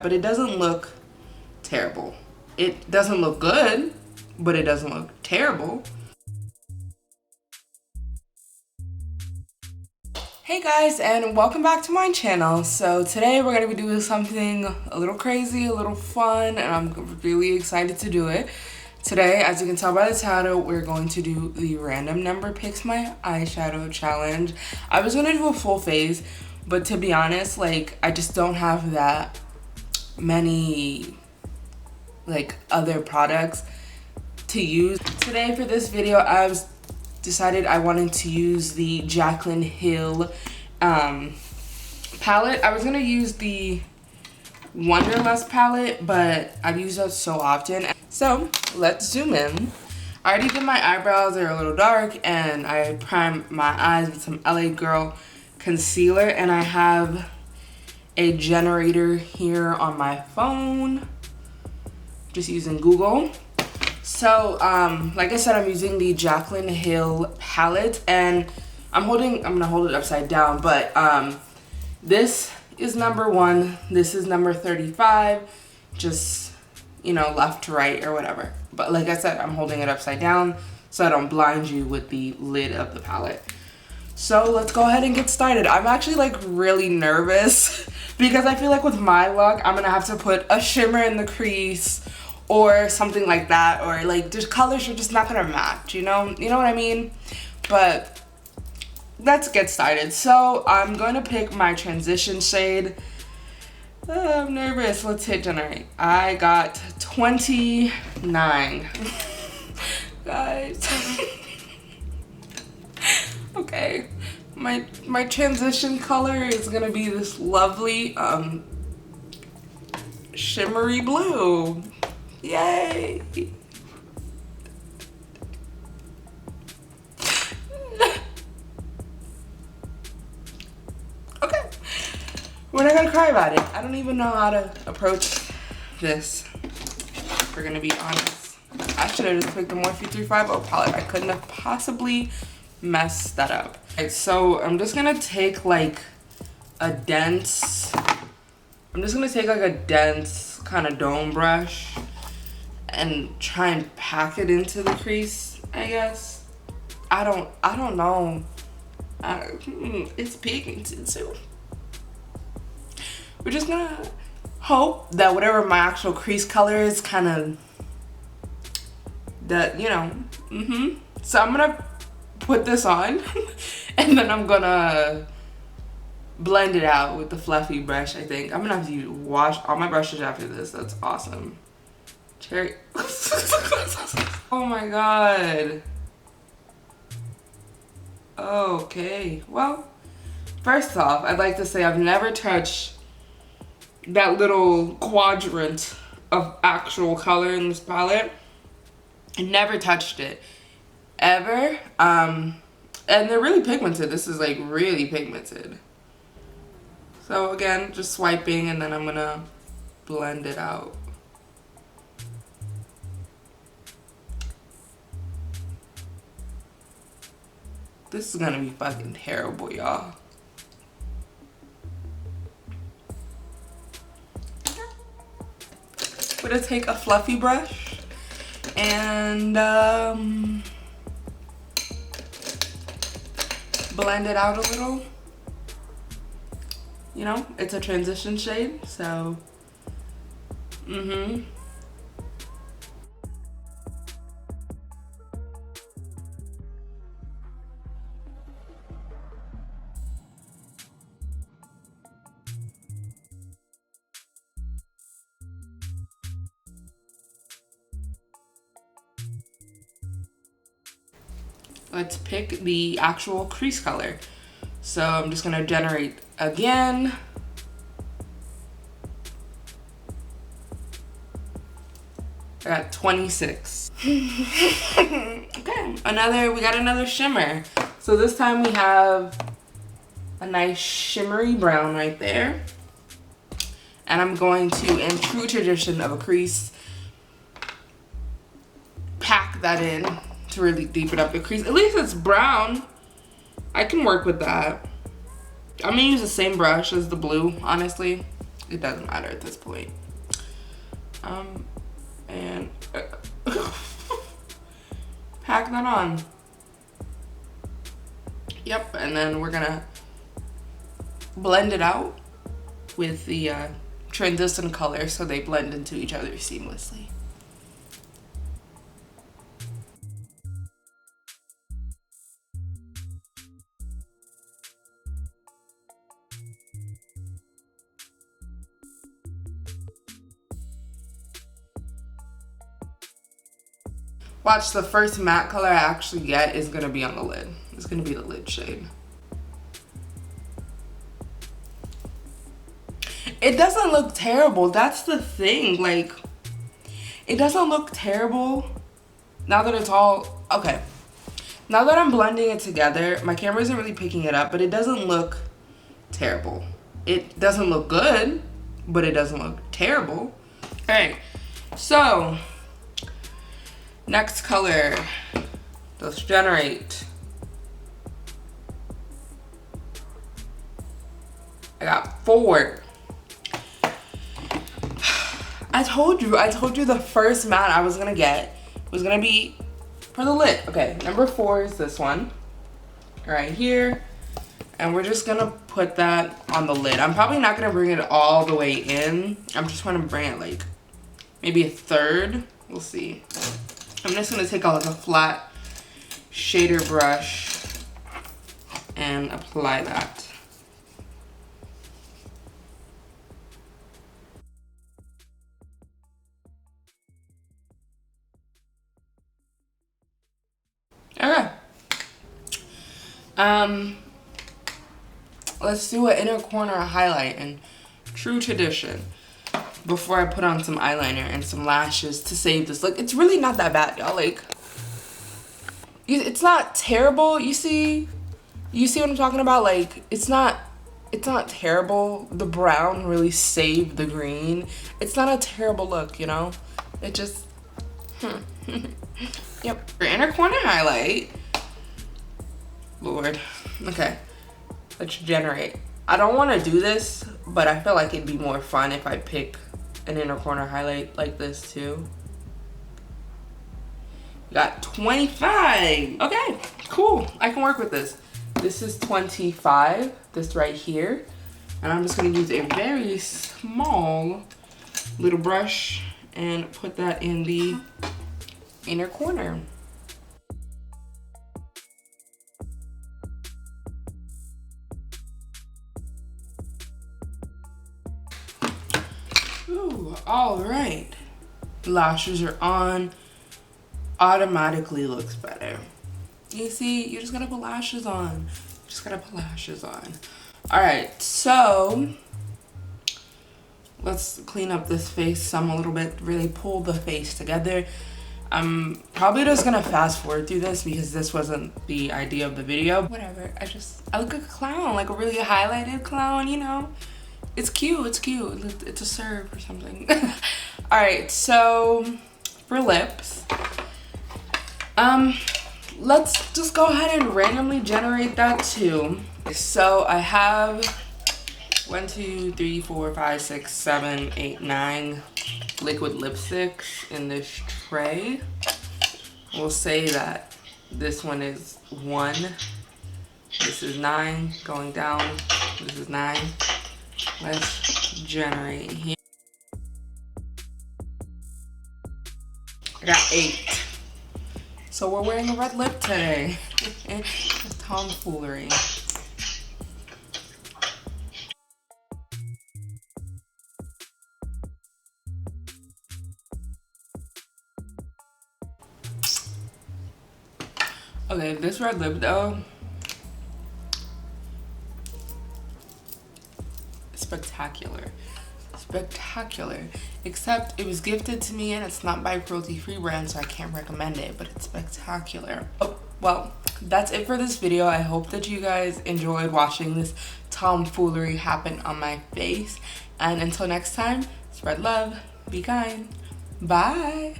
but it doesn't look terrible. It doesn't look good, but it doesn't look terrible. Hey guys, and welcome back to my channel. So today we're gonna be doing something a little crazy, a little fun, and I'm really excited to do it. Today, as you can tell by the title, we're going to do the random number picks my eyeshadow challenge. I was gonna do a full face, but to be honest, like, I just don't have that many like other products to use. Today for this video, decided I wanted to use the Jaclyn Hill palette. I was gonna use the Wonderlust palette, but I've used that so often. So let's zoom in. I already did my eyebrows, they're a little dark, and I primed my eyes with some LA Girl concealer, and I have a generator here on my phone, just using Google. So, like I said, I'm using the Jaclyn Hill palette, and I'm gonna hold it upside down, but this is number 1, this is number 35, just, you know, left to right or whatever. But like I said, I'm holding it upside down so I don't blind you with the lid of the palette. So let's go ahead and get started. I'm actually like really nervous because I feel like with my look, I'm gonna have to put a shimmer in the crease or something like that, or like just colors are just not gonna match, you know what I mean? But let's get started. So I'm gonna pick my transition shade. I'm nervous. Let's hit generate. I got 29 guys. Okay, my transition color is gonna be this lovely shimmery blue. Yay! Okay, we're not gonna cry about it. I don't even know how to approach this, if we're gonna be honest. I should have just picked the Morphe 350 palette. I couldn't have possibly messed that up. Alright, so I'm just gonna take like a dense, kind of dome brush and try and pack it into the crease, I guess. I don't know. It's pigmented too. We're just gonna hope that whatever my actual crease color is, kind of that, you know. So I'm gonna put this on and then I'm gonna blend it out with the fluffy brush. I think I'm gonna have to wash all my brushes after this. That's awesome. Cherry. Oh my god. Okay, well, first off, I'd like to say I've never touched that little quadrant of actual color in this palette. I never touched it ever. And they're really pigmented. This is like really pigmented. So again, just swiping, and then I'm gonna blend it out. This is gonna be fucking terrible, y'all. We're gonna take a fluffy brush and blend it out a little. You know, it's a transition shade, so let's pick the actual crease color. So I'm just gonna generate again. I got 26. Okay, we got another shimmer. So this time we have a nice shimmery brown right there. And I'm going to, in true tradition of a crease, pack that in to really deepen up the crease. At least it's brown. I can work with that. I'm gonna use the same brush as the blue, honestly. it doesn't matter at this point. And pack that on. Yep, and then we're gonna blend it out with the translucent color so they blend into each other seamlessly. Watch, the first matte color I actually get is gonna be on the lid. It's gonna be the lid shade. It doesn't look terrible. That's the thing. Like, it doesn't look terrible now that it's all okay. Now that I'm blending it together, my camera isn't really picking it up, but it doesn't look terrible. It doesn't look good, but it doesn't look terrible. All right, so next color, let's generate. I got 4. I told you the first matte I was gonna get was gonna be for the lid. Okay, number 4 is this one right here. And we're just gonna put that on the lid. I'm probably not gonna bring it all the way in. I'm just gonna bring it like maybe a third. We'll see. I'm just gonna take out like a flat shader brush and apply that. Okay. Let's do an inner corner highlight in true tradition before I put on some eyeliner and some lashes to save this look. It's really not that bad, y'all. Like, it's not terrible. You see what I'm talking about? Like, it's not terrible. The brown really saved the green. It's not a terrible look, you know? It just, Yep, your inner corner highlight. Lord. Okay, let's generate. I don't want to do this, but I feel like it'd be more fun if I pick an inner corner highlight like this too. Got 25. Okay, cool. I can work with this. This is 25, this right here. And I'm just going to use a very small little brush and put that in the inner corner. Ooh, all right. Lashes are on. Automatically looks better. You see, you just gotta put lashes on. Just gotta put lashes on. All right, so let's clean up this face some a little bit, really pull the face together. I'm probably just gonna fast forward through this because this wasn't the idea of the video. Whatever, I look like a clown, like a really highlighted clown, you know? It's cute, it's cute. It's a serve or something. All right, so for lips, let's just go ahead and randomly generate that too. So I have 1, 2, 3, 4, 5, 6, 7, 8, 9 liquid lipsticks in this tray. We'll say that this one is 1. This is 9 going down. This is 9. Let's generate here. I got 8. So we're wearing a red lip today. Tomfoolery. Okay, this red lip though, spectacular. Spectacular. Except it was gifted to me and it's not by a cruelty-free brand, so I can't recommend it, but it's spectacular. Oh, well, that's it for this video. I hope that you guys enjoyed watching this tomfoolery happen on my face. And until next time, spread love, be kind, bye.